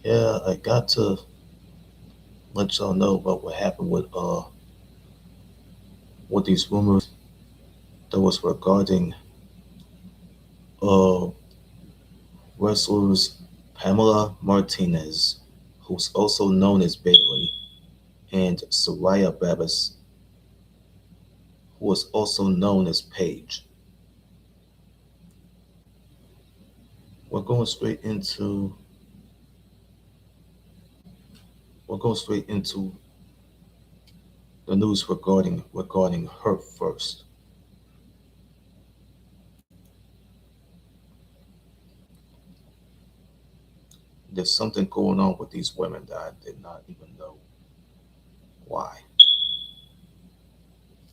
Yeah, I got to let y'all know about what happened with these rumors that was regarding uh wrestlers Pamela Martinez, who's also known as Bailey, and Saraya Bevis, who was also known as Paige. We're going straight into we're going straight into the news regarding her first. There's something going on with these women that I did not even know why.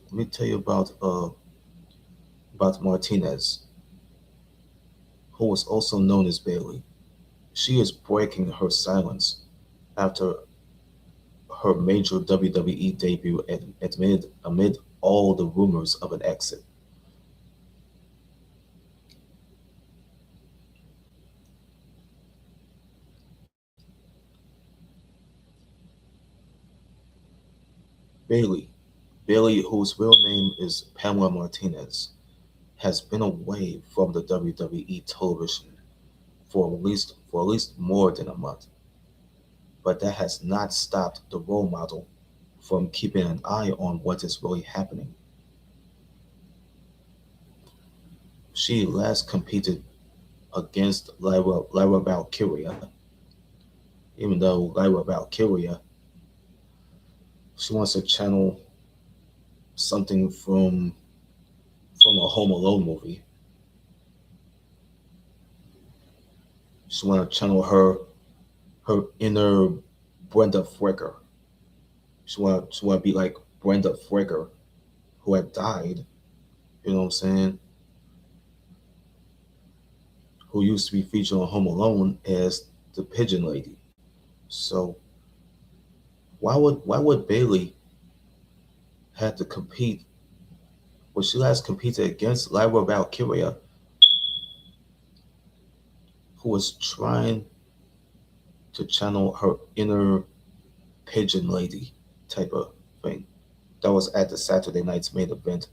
Let me tell you about Martinez, who was also known as Bailey. She is breaking her silence after her major WWE debut amid all the rumors of an exit. Bailey, Bailey, whose real name is Pamela Martinez, has been away from the WWE television for at least more than a month, but that has not stopped the role model from keeping an eye on what is really happening. She last competed against Lyra Valkyria, even though Lyra Valkyria, she wants to channel something from a Home Alone movie. She want to channel her inner Brenda Fricker. She want to be like Brenda Fricker, who had died. You know what I'm saying? Who used to be featured on Home Alone as the Pigeon Lady. So why would Bailey have to compete? When she last competed against Lyra Valkyria, who was trying to channel her inner Pigeon Lady type of thing. That was at the Saturday night's main event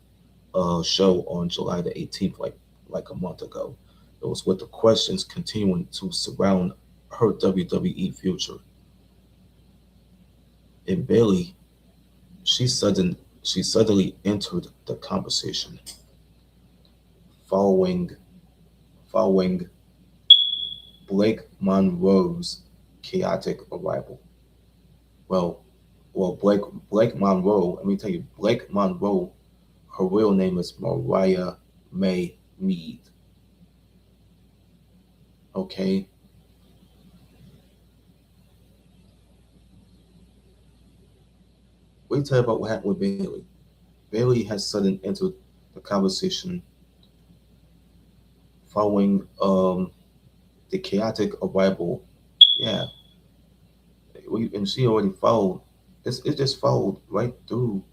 show on July the 18th, like a month ago. It was with the questions continuing to surround her WWE future. And Bailey, she sudden she suddenly entered the conversation following following Blake Monroe's chaotic arrival. Well, Blake Monroe. Let me tell you, Blake Monroe. Her real name is Mariah May Mead. Okay, we tell you about what happened with Bailey. Bailey has suddenly entered the conversation following the chaotic arrival. Yeah, and she already followed. It just followed right through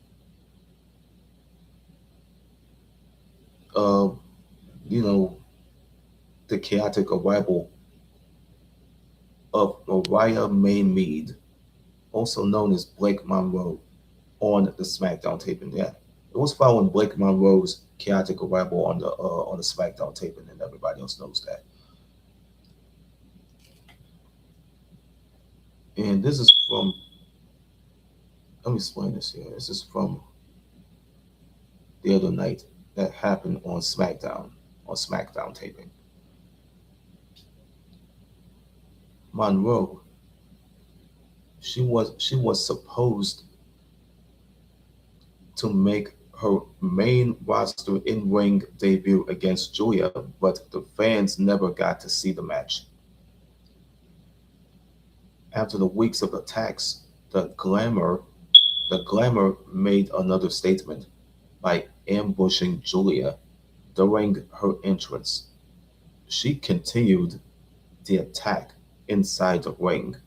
uh, you know, the chaotic arrival of Mariah May Mead, also known as Blake Monroe, on the SmackDown taping. Yeah, it was following Blake Monroe's chaotic arrival on the SmackDown taping, and everybody else knows that. And this is from. Let me explain this here. This is from the other night that happened on SmackDown taping. Monroe, she was supposed to make her main roster in ring debut against Julia, but the fans never got to see the match. After the weeks of attacks, the Glamour the Glamour made another statement by ambushing Julia during her entrance. She continued the attack inside the ring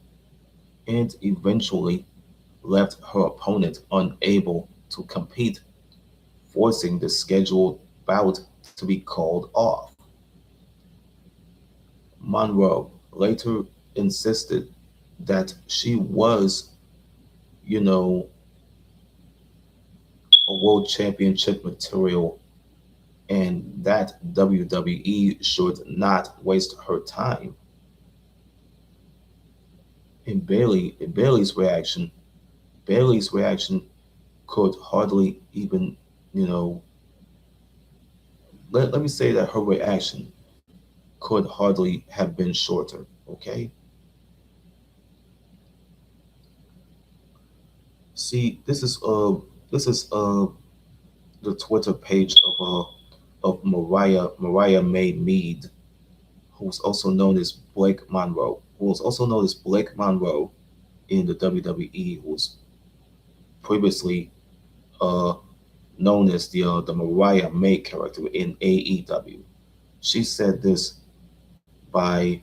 and eventually left her opponent unable to compete, forcing the scheduled bout to be called off. Monroe later insisted that she was, you know, a world championship material and that WWE should not waste her time. In Bailey's reaction could hardly even, you know, let me say that her reaction could hardly have been shorter. Okay, see, this is the Twitter page of Mariah May Mead, who's also known as Blake Monroe, who was also known as Blake Monroe in the WWE, who was previously uh, known as the Mariah May character in AEW. She said this by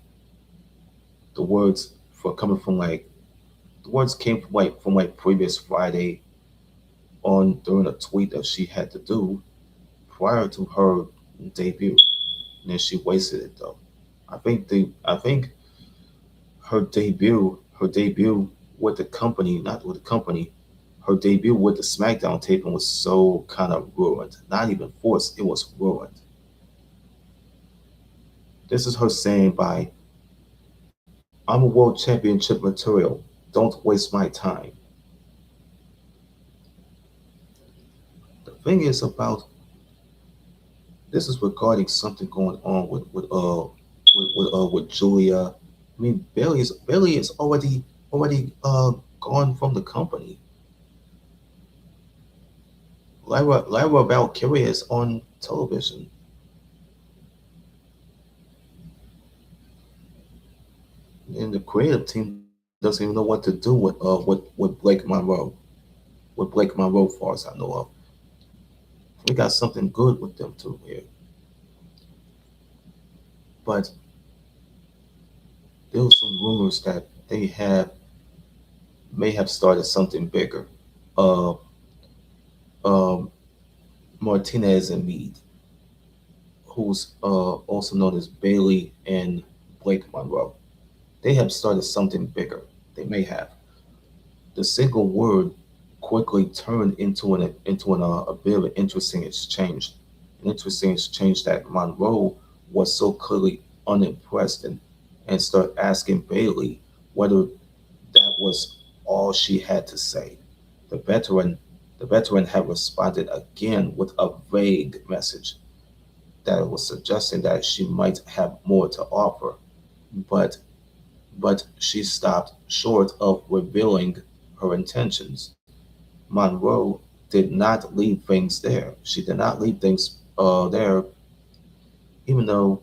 the words for coming from like the words came from like previous Friday on during a tweet that she had to do prior to her debut. And then she wasted it though. I think her debut with the company, not with the company, her debut with the SmackDown taping was so kind of ruined. Not even forced, it was ruined. This is her saying by I'm a world championship material. Don't waste my time. The thing is about this is regarding something going on with Julia. I mean, Bailey is already gone from the company. Lyra Valkyria is on television, and the creative team doesn't even know what to do with Blake Monroe. With Blake Monroe, far as I know of, we got something good with them too here. But there was some rumors that they have may have started something bigger. Uh, um, Martinez and Mead, who's also known as Bailey and Blake Monroe. They have started something bigger. They may have. The single word quickly turned into a bit of an interesting exchange. An interesting exchange that Monroe was so clearly unimpressed and started asking Bailey whether that was all she had to say. The veteran the veteran had responded again with a vague message that was suggesting that she might have more to offer, but she stopped short of revealing her intentions. Monroe did not leave things there. She did not leave things there, even though.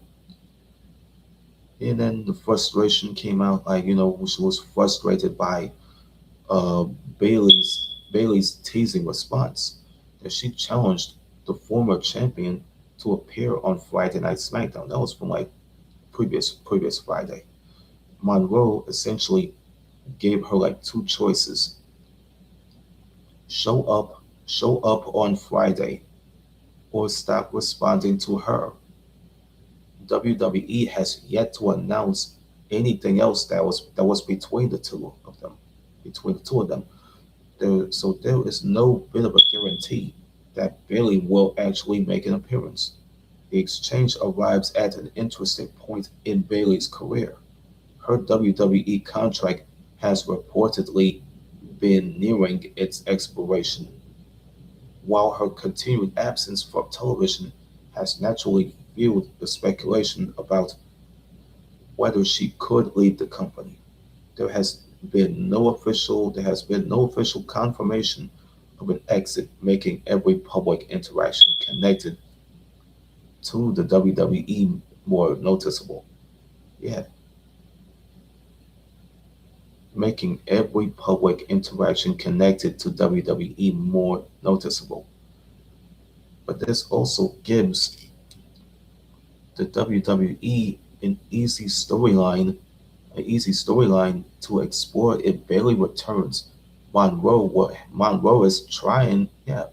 And then the frustration came out, like she was frustrated by uh, Bailey's teasing response that she challenged the former champion to appear on Friday Night SmackDown. That was from like previous Friday. Monroe essentially gave her like two choices: show up show up on Friday or stop responding to her. WWE has yet to announce anything else that was between the two of them. Between the two of them. So there is no bit of a guarantee that Bailey will actually make an appearance. The exchange arrives at an interesting point in Bailey's career. Her WWE contract has reportedly been nearing its expiration, while her continued absence from television has naturally fueled the speculation about whether she could leave the company. There has been no official confirmation of an exit, making every public interaction connected to the WWE more noticeable. Yeah, making every public interaction connected to WWE more noticeable. But this also gives the WWE an easy storyline, an easy storyline to explore if Bailey returns. Monroe is trying, yeah,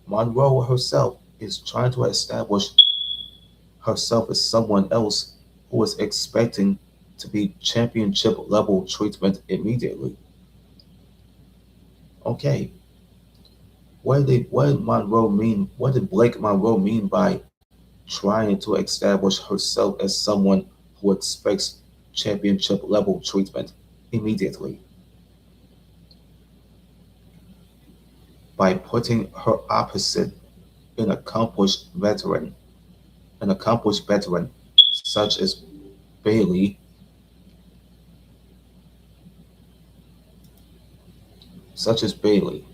Monroe herself is trying to establish herself as someone else who is expecting to be championship level treatment immediately. Okay, what did Monroe mean? What did Blake Monroe mean by trying to establish herself as someone who expects championship level treatment immediately? By putting her opposite, an accomplished veteran, an accomplished veteran such as Bailey, such as Bailey,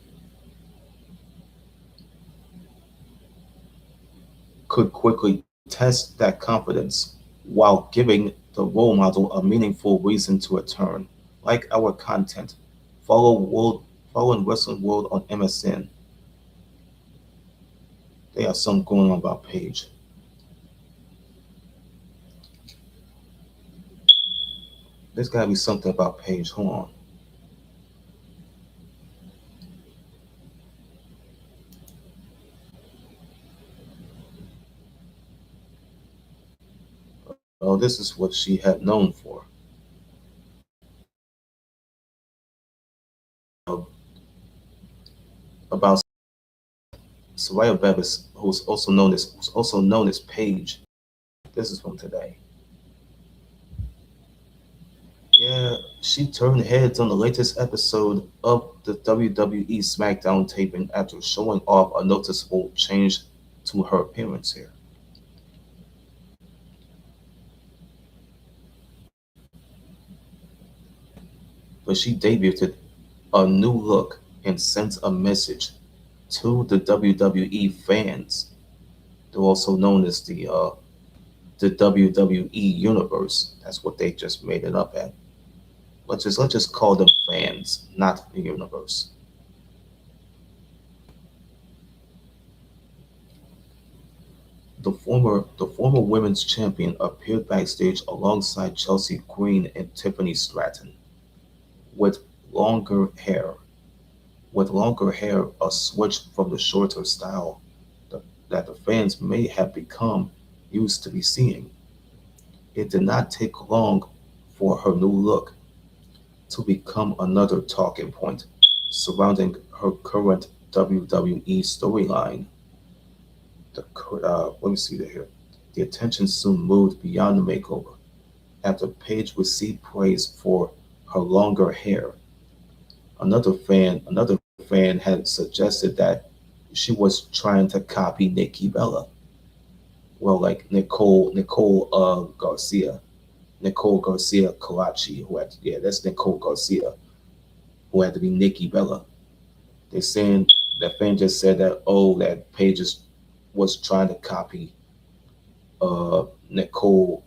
could quickly test that confidence while giving the role model a meaningful reason to return. Like our content, follow Wrestling World on MSN. They have something going on about Paige. There's gotta be something about Paige. Hold on. Oh, this is what she had known for. Uh, about Saraya Bevis, who's also known as Paige. This is from today. Yeah, she turned heads on the latest episode of the WWE SmackDown taping after showing off a noticeable change to her appearance here. But she debuted a new look and sent a message to the WWE fans. They're also known as the WWE Universe. That's what they just made it up at. Let's just call them fans, not the universe. The former women's champion appeared backstage alongside Chelsea Green and Tiffany Stratton with longer hair. With longer hair, a switch from the shorter style that the fans may have become used to be seeing. It did not take long for her new look to become another talking point surrounding her current WWE storyline. Let me see here. The attention soon moved beyond the makeover after Paige received praise for her longer hair. Another fan had suggested that she was trying to copy Nikki Bella. Well, like Nicole Garcia Kalachi, who had yeah, that's Nicole Garcia, who had to be Nikki Bella. They're saying that fan just said that that Paige was trying to copy Nicole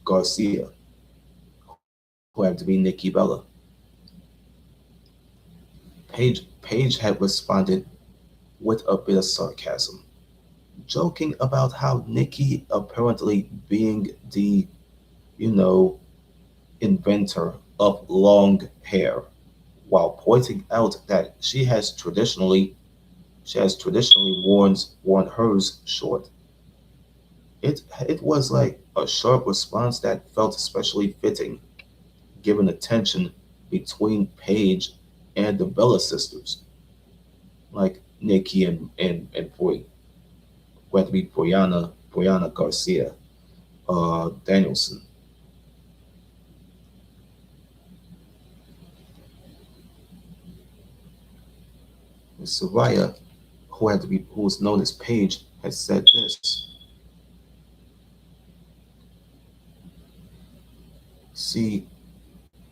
Garcia, who had to be Nikki Bella. Paige had responded with a bit of sarcasm, joking about how Nikki apparently being the, you know, inventor of long hair, while pointing out that she has traditionally worn hers short. It was like a sharp response that felt especially fitting given the tension between Paige and the Bella sisters, like Nikki and Boy, whether it be Brianna Garcia, Danielson. Saraya, who was known as Paige, had said this. See,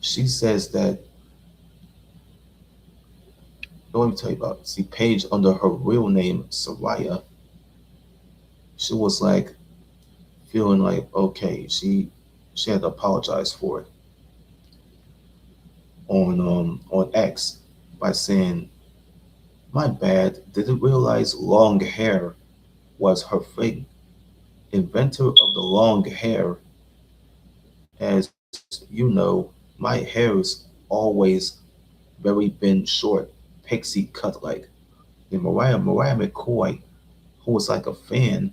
she says that. Let me tell you about. See, Paige under her real name Saraya, she was like feeling like okay, she had to apologize for it on X by saying, "My bad. Didn't realize long hair was her thing. Inventor of the long hair, as you know, my hair's always very been short, pixie cut like." And Mariah McCoy, who was like a fan,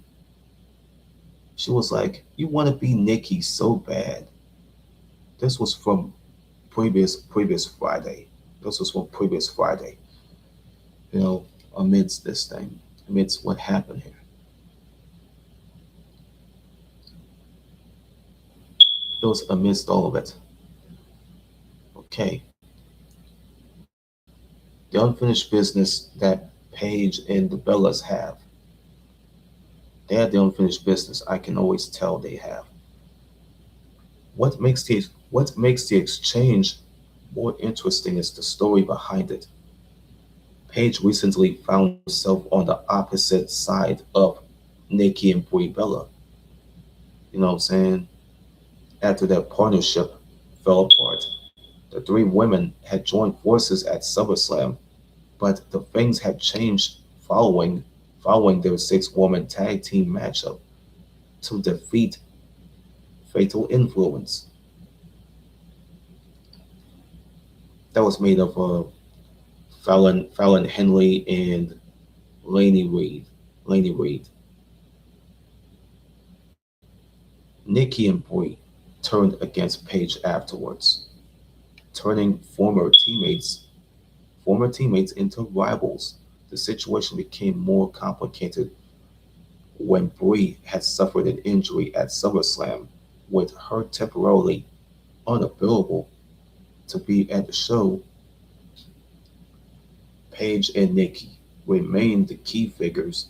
she was like, "You want to be Nikki so bad." This was from previous Friday. This was from previous Friday. You know, amidst this thing, amidst what happened here. It was amidst all of it. Okay, the unfinished business that Paige and the Bellas have. They have the unfinished business. I can always tell they have. What makes the exchange more interesting is the story behind it. Paige recently found herself on the opposite side of Nikki and Brie Bella. You know what I'm saying? After their partnership fell apart, the three women had joined forces at SummerSlam, but the things had changed following their six-woman tag team matchup to defeat Fatal Influence. That was made of Fallon Henley and Laney Reed. Laney Reed. Nikki and Brie turned against Paige afterwards, turning former teammates into rivals. The situation became more complicated when Brie had suffered an injury at SummerSlam, with her temporarily unavailable to be at the show. Paige and Nikki remained the key figures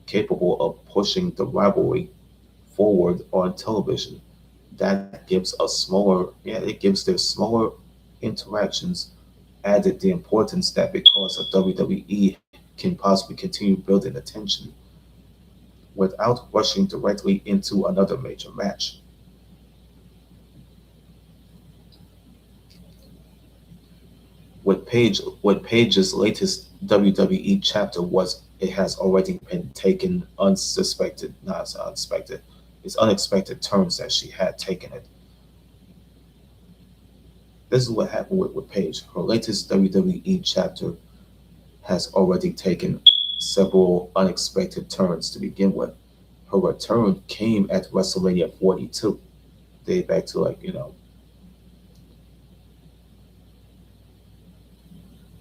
capable of pushing the rivalry forward on television. That gives a smaller, yeah, it gives their smaller interactions added the importance that because of WWE can possibly continue building attention without rushing directly into another major match. What Paige's latest WWE chapter was, it has already been taken unsuspected, not unexpected. It's unexpected turns that she had taken it. This is what happened with Paige. Her latest WWE chapter has already taken several unexpected turns to begin with. Her return came at WrestleMania 42, day back to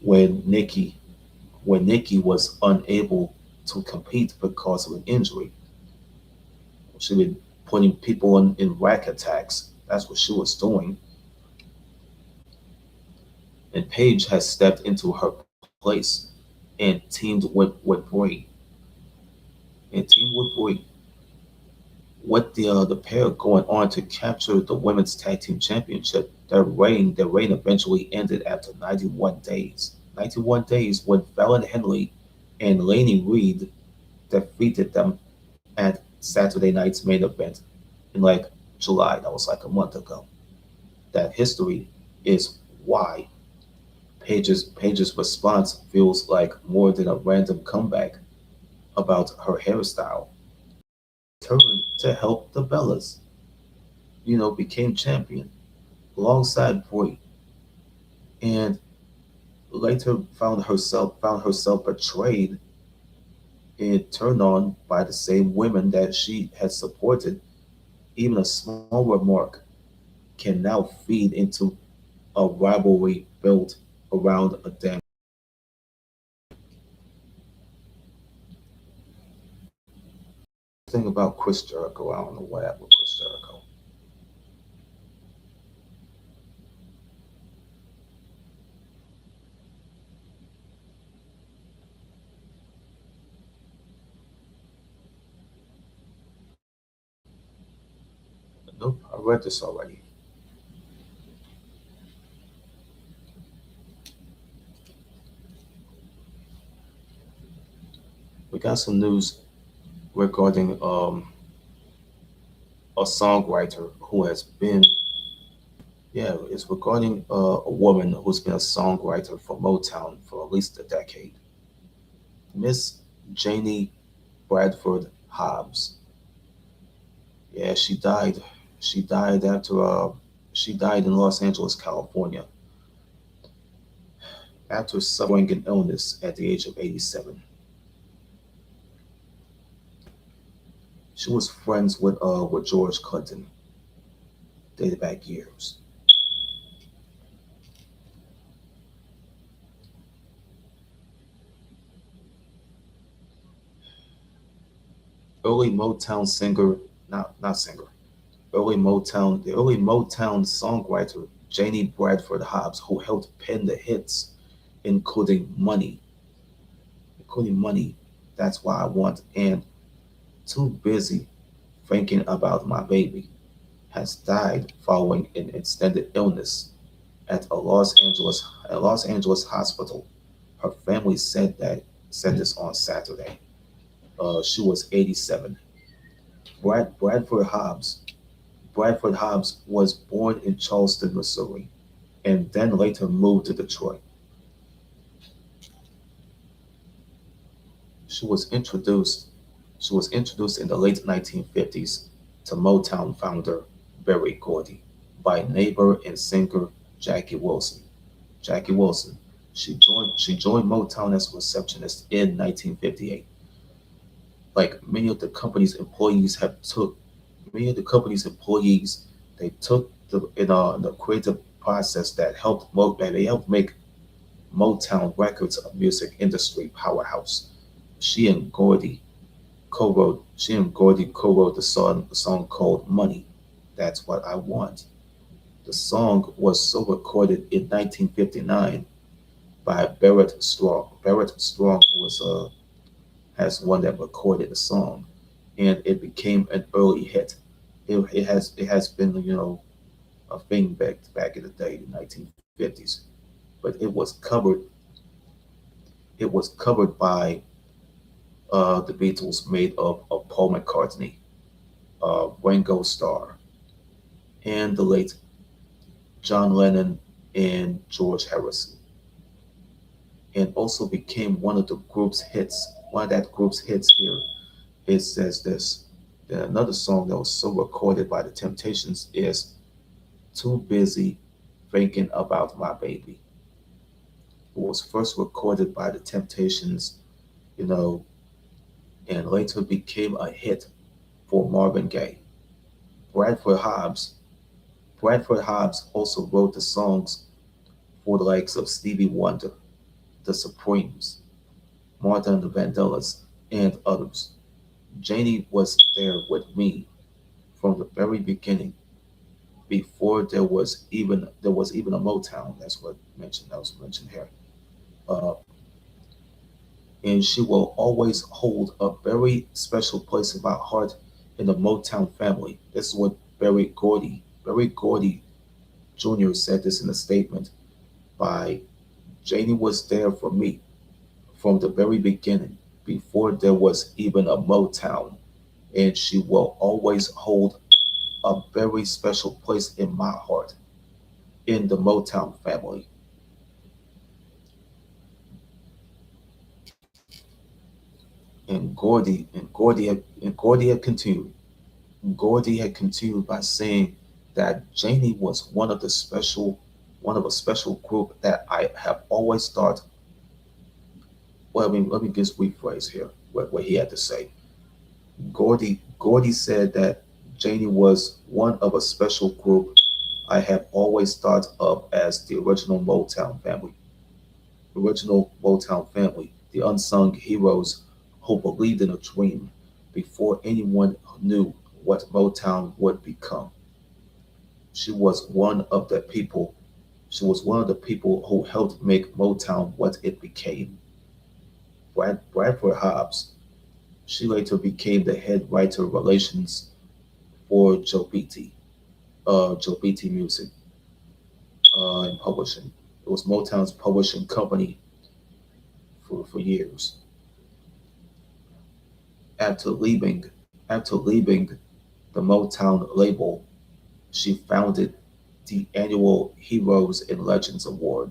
when Nikki when Nikki was unable to compete because of an injury. She was putting people in rack attacks. That's what she was doing. And Paige has stepped into her place and teamed with Brie. And teamed with Brie. With the pair going on to capture the women's tag team championship, their reign eventually ended after 91 days. 91 days when Fallon Henley and Laney Reed defeated them at Saturday night's main event in like July. That was like a month ago. That history is why Paige's response feels like more than a random comeback about her hairstyle. Turned to help the Bellas, became champion alongside Brie, and later found herself betrayed and turned on by the same women that she had supported. Even a small remark can now feed into a rivalry built around a damn thing about Chris Jericho. I don't know what happened with Chris Jericho. Nope, I read this already. We got some news regarding a songwriter who has been, yeah, it's regarding a woman who's been a songwriter for Motown for at least a decade. Miss Janie Bradford Hobbs. Yeah, she died. She died after she died in Los Angeles, California, after suffering an illness at the age of 87. She was friends with George Clinton, dated back years. Early Motown singer, not singer, early Motown songwriter Janie Bradford Hobbs, who helped pen the hits, including Money, including Money, That's Why I Want, and Too Busy Thinking About My Baby, has died following an extended illness at a Los Angeles hospital. Her family said this on Saturday. She was 87. Bradford Hobbs. Bradford Hobbs was born in Charleston, Missouri, and then later moved to Detroit. She was introduced she was introduced in the late 1950s to Motown founder Berry Gordy by neighbor and singer Jackie Wilson. Jackie Wilson. She joined Motown as a receptionist in 1958. Like many of the company's employees, they took the creative process that they helped make Motown Records a music industry powerhouse. She and Gordy co-wrote the song called Money, That's What I Want. The song was so recorded in 1959 by Barrett Strong. Barrett Strong was has one that recorded the song, and it became an early hit. It has been a thing back in the day, the 1950s, but it was covered by the Beatles, made up of Paul McCartney, Ringo Starr, and the late John Lennon and George Harrison, and also became one of the group's hits. One of that group's hits here, it says this. Then another song that was so recorded by the Temptations is Too Busy Thinking About My Baby. It was first recorded by the Temptations, you know, and later became a hit for Marvin Gaye. Bradford Hobbs. Bradford Hobbs also wrote the songs for the likes of Stevie Wonder, The Supremes, Martha and the Vandellas, and others. Janie was there with me from the very beginning, before there was even a Motown. That was mentioned here. Uh, and she will always hold a very special place in my heart in the Motown family. This is what Berry Gordy Jr. said this in a statement by Janie was there for me from the very beginning, before there was even a Motown, and she will always hold a very special place in my heart in the Motown family. And Gordy had continued. Gordy had continued by saying that Janie was one of a special group that I have always thought. Well, let me just rephrase here what he had to say. Gordy said that Janie was one of a special group I have always thought of as the original Motown family, the unsung heroes who believed in a dream before anyone knew what Motown would become. She was one of the people. She was one of the people who helped make Motown what it became. Bradford Hobbs. She later became the head writer of relations for Joe Beatty Music and Publishing. It was Motown's publishing company for years. After leaving, after leaving the Motown label, she founded the annual Heroes and Legends Award.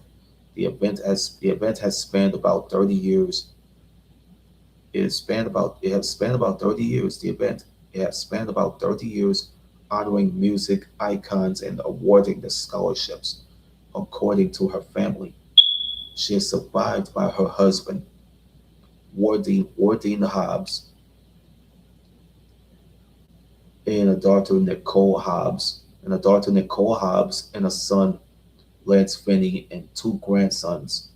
The event has spanned about 30 years. It has spanned about 30 years. The event it has spanned about 30 years, honoring music icons and awarding the scholarships. According to her family, she is survived by her husband, Wardine Hobbs, and a daughter Nicole Hobbs, and a son Lance Finney, and two grandsons.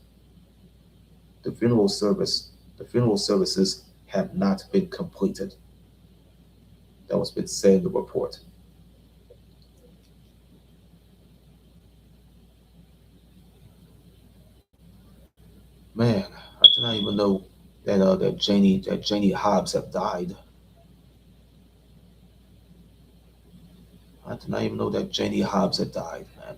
The funeral services have not been completed. That was been said in the report. Man, I did not even know that Janie Hobbs have died. I did not even know that Janie Hobbs had died, man.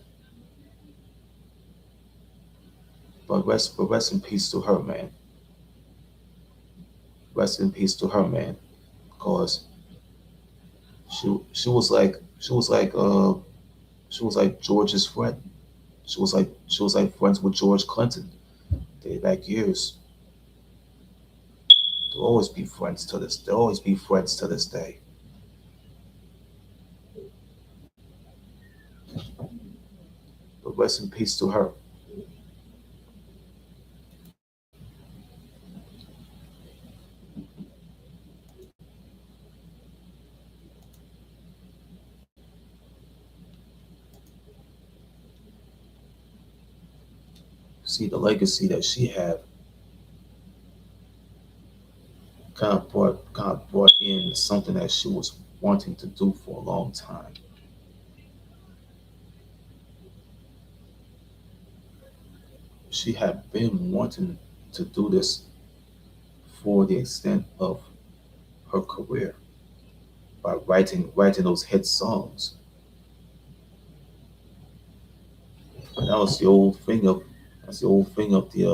But rest in peace to her, man. Rest in peace to her, man. Cause she was like she was like George's friend. She was like friends with George Clinton. They back years. They'll always be friends to this. They'll always be friends to this day. But rest in peace to her. See the legacy that she had kind of brought in something that she was wanting to do for a long time. She had been wanting to do this for the extent of her career by writing those hit songs. And that was the old thing of that's the old thing of the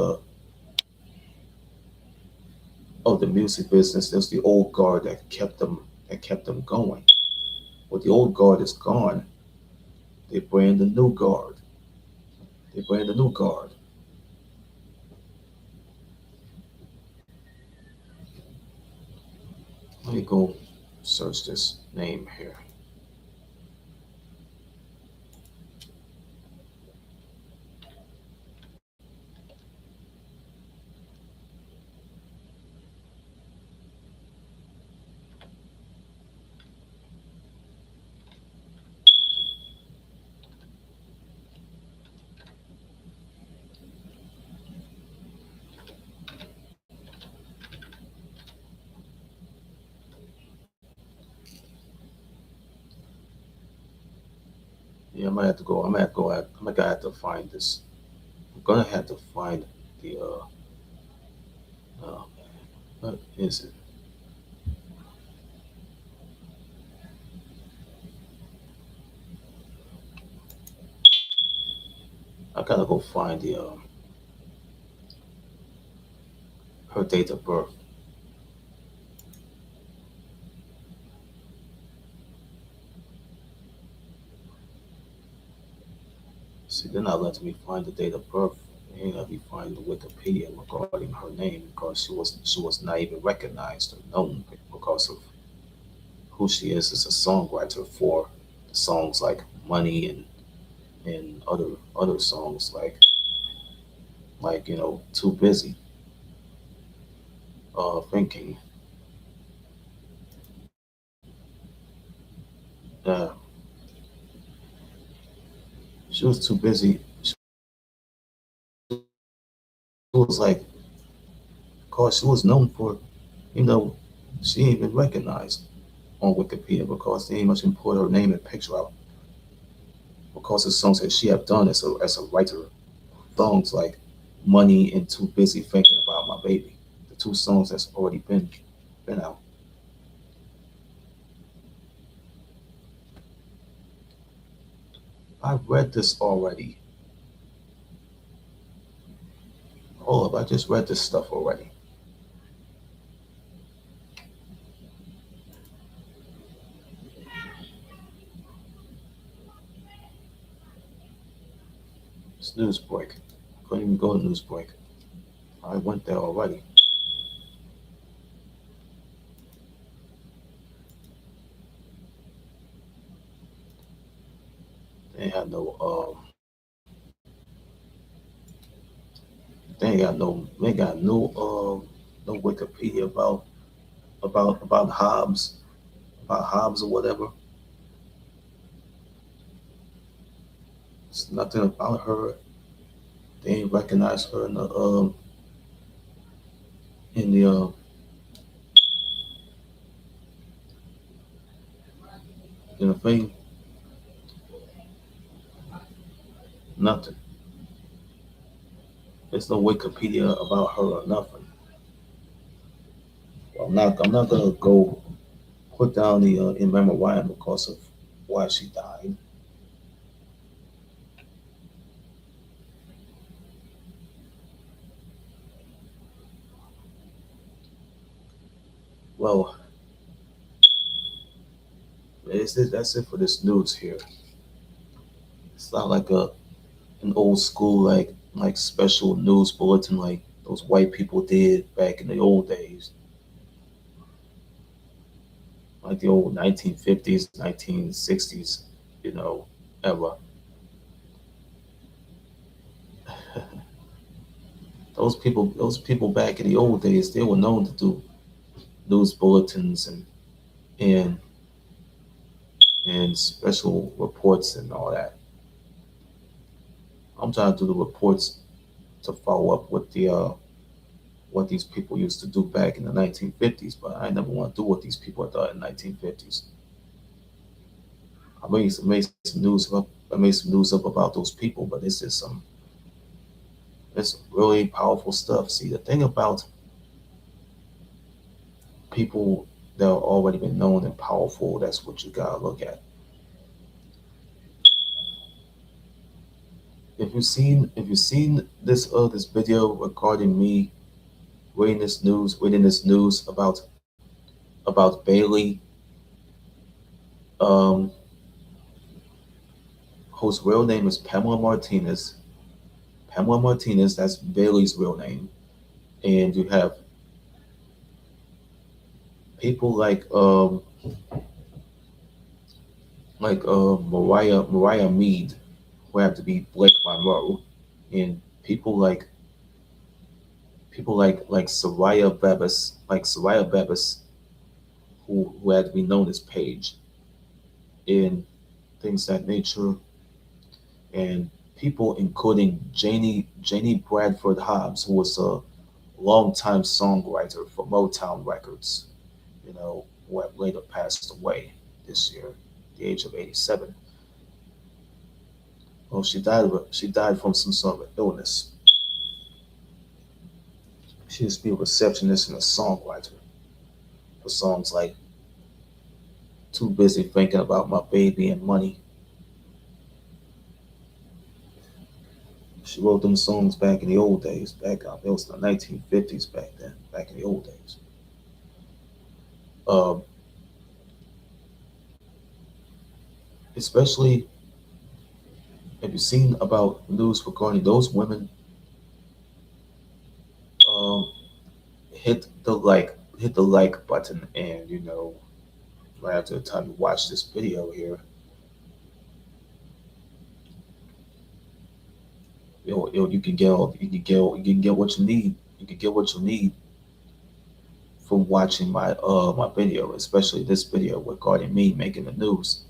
music business. There's the old guard that kept them going. When the old guard is gone, they bring the new guard. They bring the new guard. Let me go search this name here. Yeah, I might have to go. I might have to go. I might have to find this. I'm gonna have to find the. Uh what is it? I gotta go find the her date of birth. See, they're not letting me find the date of birth. They ain't let me find the Wikipedia regarding her name because she was not even recognized or known because of who she is as a songwriter for the songs like Money and other songs like Too Busy Thinking. Uh, she was too busy. She was like, cause she was known for, you know, she ain't been recognized on Wikipedia because they ain't much put her name and picture out because of songs that she have done as a writer. Songs like Money and Too Busy Thinking About My Baby. The two songs that's already been out. I've read this already. Hold up, I just read this stuff already. It's Newsbreak. I couldn't even go to Newsbreak. I went there already. They ain't had no they ain't got no Wikipedia about Hobbs or whatever. It's nothing about her. They ain't recognize her in the And the thing, nothing. There's no Wikipedia about her or nothing. I'm not gonna go put down the in memoriam because of why she died. Well, that's it for this news here. It's not like an old school like special news bulletin like those white people did back in the old days, like the old 1950s, 1960s, you know, era. Those people back in the old days, they were known to do news bulletins and and special reports and all that. I'm trying to do the reports to follow up with the what these people used to do back in the 1950s, but I never want to do what these people done in the 1950s. I made some news up. I made some news up about those people, but it's really powerful stuff. See, the thing about people that are already been known and powerful, that's what you gotta look at. If you've seen this video regarding me reading this news about Bailey, um, whose real name is Pamela Martinez. Pamela Martinez, that's Bailey's real name. And you have people like Mariah Mead, who have to be Blake Monroe, and people like Saraya Bevis, who had to be known as Paige, and things of that nature, and people including Janie Bradford Hobbs, who was a longtime songwriter for Motown Records, who have later passed away this year, at the age of 87. Well, she died from some sort of illness. She used to be a receptionist and a songwriter for songs like "Too Busy Thinking About My Baby and Money." She wrote them songs back in the old days. It was the 1950s back then, back in the old days. Um, Especially, have you seen about news regarding those women? Um, hit the like button, and right after the time you watch this video here, you can get what you need. You can get what you need from watching my video, especially this video regarding me making the news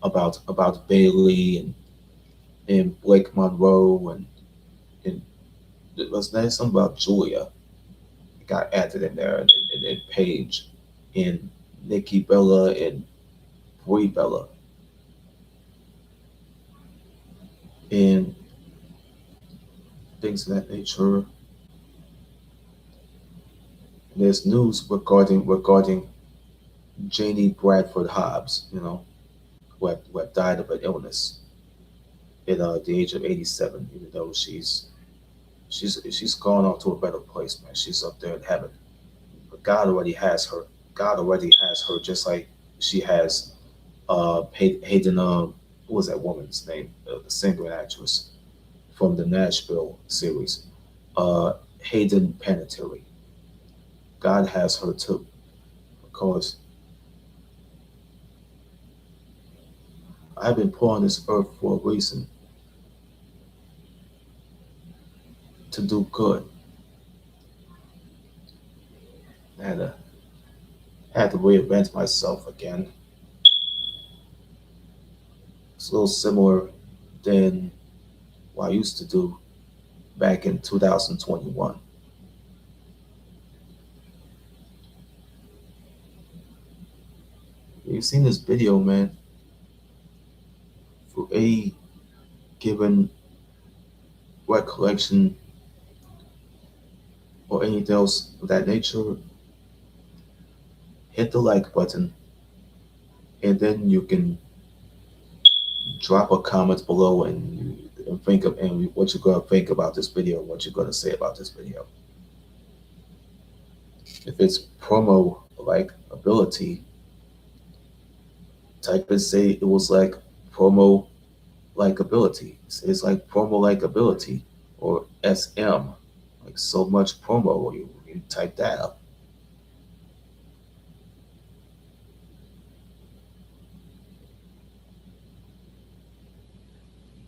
about Bailey and Blake Monroe and there's something about Julia got added in there and Paige and Nikki Bella and Brie Bella and things of that nature. There's news regarding Janie Bradford Hobbs, who have died of an illness at the age of 87. Even though she's gone on to a better place, man. She's up there in heaven. But God already has her. God already has her, just like she has Hayden. What was that woman's name? The singer and actress from the Nashville series. Uh, Hayden Panettiere. God has her too, because I've been put on this earth for a reason, to do good. I had to reinvent myself again. It's a little similar than what I used to do back in 2021. You've seen this video, man. given recollection or anything else of that nature, hit the like button, and then you can drop a comment below and think of and what you're gonna think about this video, what you're gonna say about this video. If it's promo like ability, type and say it was like promo like ability. It's like promo like ability or SM, like so much promo. You type that up.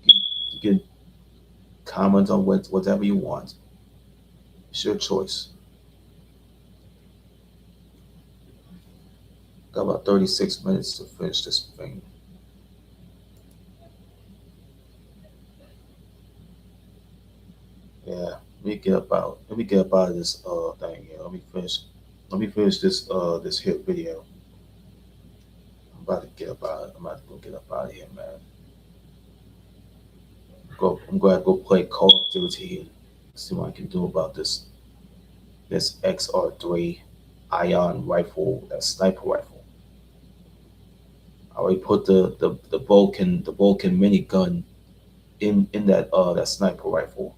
You can comment on whatever you want. It's your choice. Got about 36 minutes to finish this thing. Yeah, let me get up out of this thing. Yeah, let me finish this hit video. I'm about to get up out. I'm about to go get up out of here, man. I'm going to go play Call of Duty and see what I can do about this XR3 ion rifle, that sniper rifle. I already put the Vulcan minigun in that sniper rifle,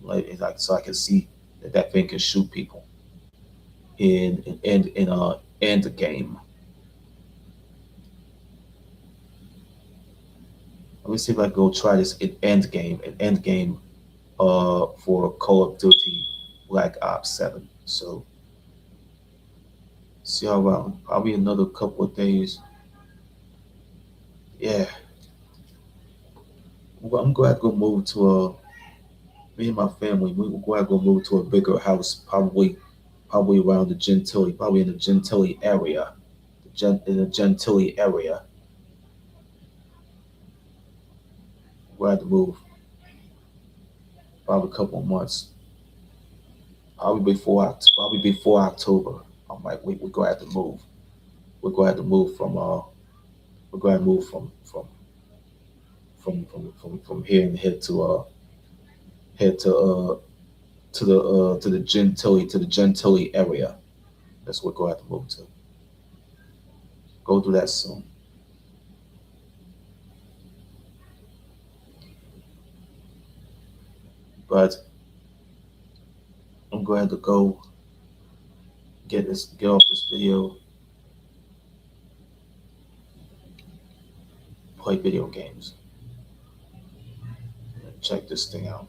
like so I can see that thing can shoot people in end the game. Let me see if I can go try this in end game for Call of Duty Black Ops 7. So see how around probably another couple of days. Yeah, I'm glad to go move to me and my family. We're glad to go move to a bigger house, probably around the Gentilly, probably in the Gentilly area, in the Gentilly area. We're glad to move probably a couple of months, probably before October. I'm like, we're glad to move. We're glad to move from we're glad to move from here and head to the Gentilly area. That's what we're glad to move to. Go do that soon. But I'm glad to go get off this video, play video games, and check this thing out.